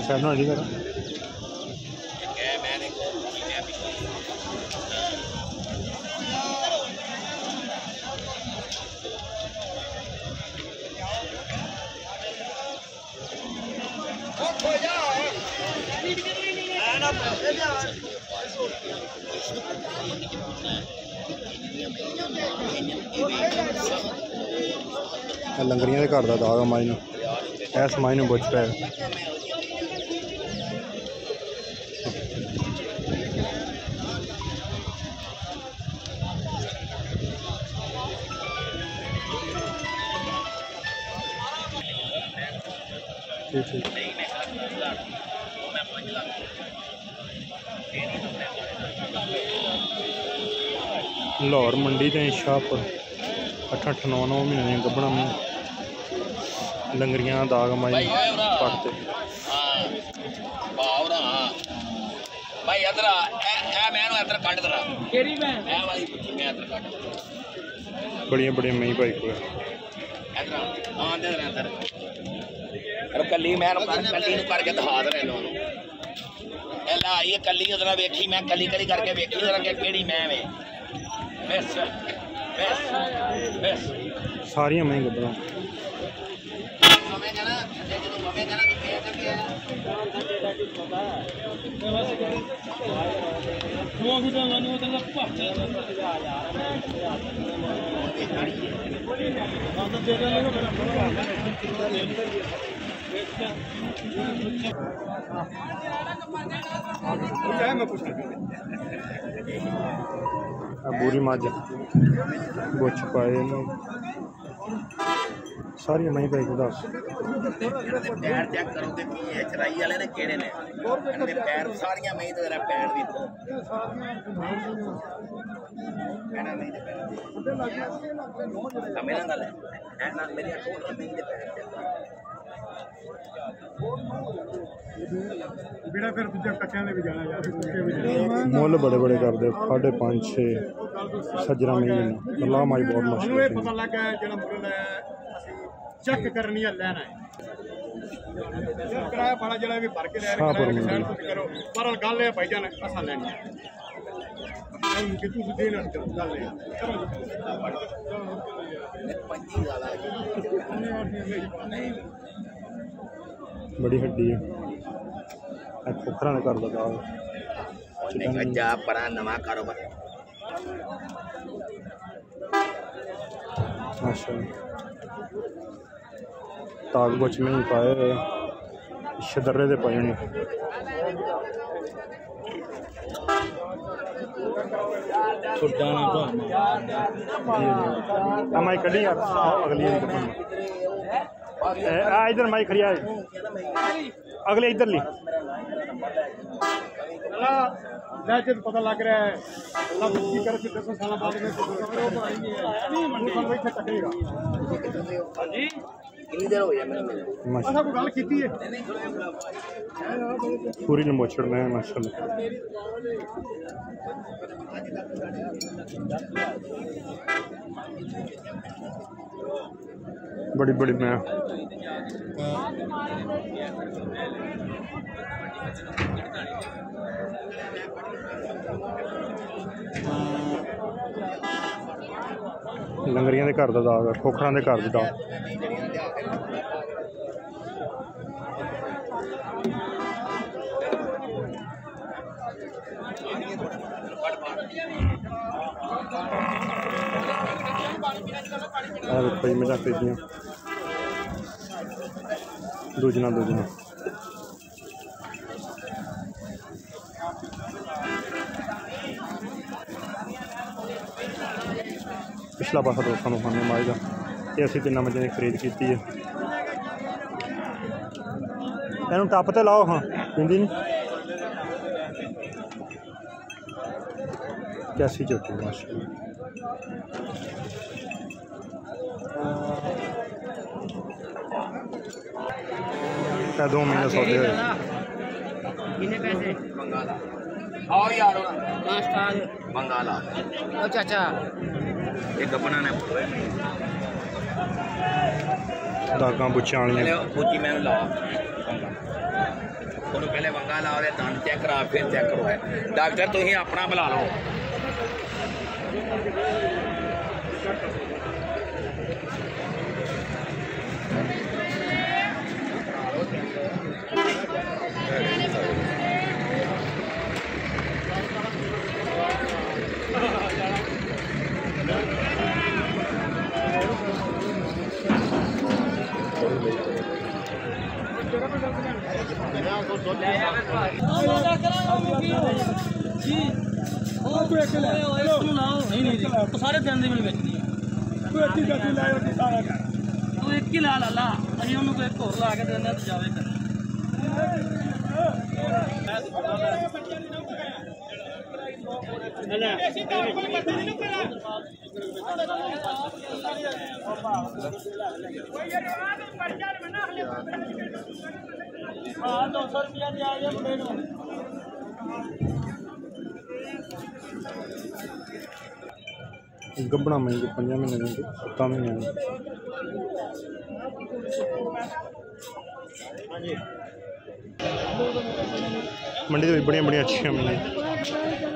Side ना जी करो लंगरियां दे घर दा दाग आ माई नूं इस माई नूं बुझ पिया ठीक लाहौर मंडी ते शाहपुर 8-8 9-9 महीने गब्बना में लंगरियां दाग माई पड़ते बड़िया बड़िया मई भाई को कली मैं कली करके दिखा दे आई कली उधर वेखी मैं कली कली करके वेखी उधर केड़ी मैं वे सारियां मई गब्बना बूरी मझ बुछ पाए सारी मई भाई को दस पैर चेक करो कि चराई वाले ने केड़े ने पैर सारियां मई ते पैर भी मेरा गल है मेरी टोटल मई दे पैर मुल बड़े बड़े करते 5.5-6 सज्जरा मई अल्लाह माई बहुत मुश्किल पता लगा चेक करनी है लेना है किराया भाड़ा जरा भी भर के ले करो पर गल है भाईजान असा लेनी है कि तुम देना गल है बड़ी हड्डी है खोखरा ने कर लगा जा परा नवा कारोबार अच्छा ताग कुछ नहीं पाए शदरे दे पाए ने माई कड़ी यार अगली इधर माई खड़ी आए अगले इधर ली पता लग रहा है साल बाद में गल की पूरी लंबोछड़ में माशाल्लाह बड़ी बड़ी मैं लंगरियां दे घर दा दाग खोखरां दे घर दा दाग भाई मजा खरीदियाँ दूजना पिछला पासा दोस्तों को खाने माई का ये असी 3 बजे ने खरीद की है इन्हू टप तो लाओ हाँ पींदी नहीं कैसी चोटी माशाल्लाह ਇਹ 2 ਮਹੀਨੇ ਸੌਦੇ ਹੋਏ। कितने पैसे ਬੰਗਾਲਾ ਆਓ ਯਾਰ उस्ताद ਬੰਗਾਲਾ ओ चाचा ਇਹ ਗੱਬਣਾ ਨੇ ਦਾਗਾਂ ਬੁੱਚਾਂ ਪਹਿਲੇ ਵਾਲੀਆਂ। ਬੁੱਚੀ ਮੈਨੂੰ ਲਾ ਉਹਨੂੰ ਪਹਿਲੇ ਵੰਗਾ ਲਾ ਉਹਦੇ ਦੰਦ ਚੈੱਕ ਕਰਾ ਫਿਰ ਚੈੱਕ ਕਰਵਾਏ ਡਾਕਟਰ ਤੁਸੀਂ ਆਪਣਾ ਬੁਲਾ ਲਓ सारे दिन ਦੀ ਮਿਲ ਵੇਚਦੀ ਆ ਤੂੰ ਇੱਕ ਹੀ ਲਾ ਲਾ ਅਸੀਂ ਉਹਨੂੰ ਕੋਈ ਇੱਕ ਹੋਰ ਲਾ ਕੇ ਦਿੰਦੇ ਤੇ ਜਾਵੇ ਕਰ हाँ 200 रुपया दिया मुंडे नूं ਗੱਭਣਾ ਮਹਿੰਗੀ 5 ਮਹੀਨੇ ਦੀ 7 ਮਹੀਨੇ ਦੀ। ਮੰਡੀ ਦੇ ਵਿੱਚ ਬੜੀਆਂ ਅੱਛੀਆਂ ਮਿਲੀਆਂ।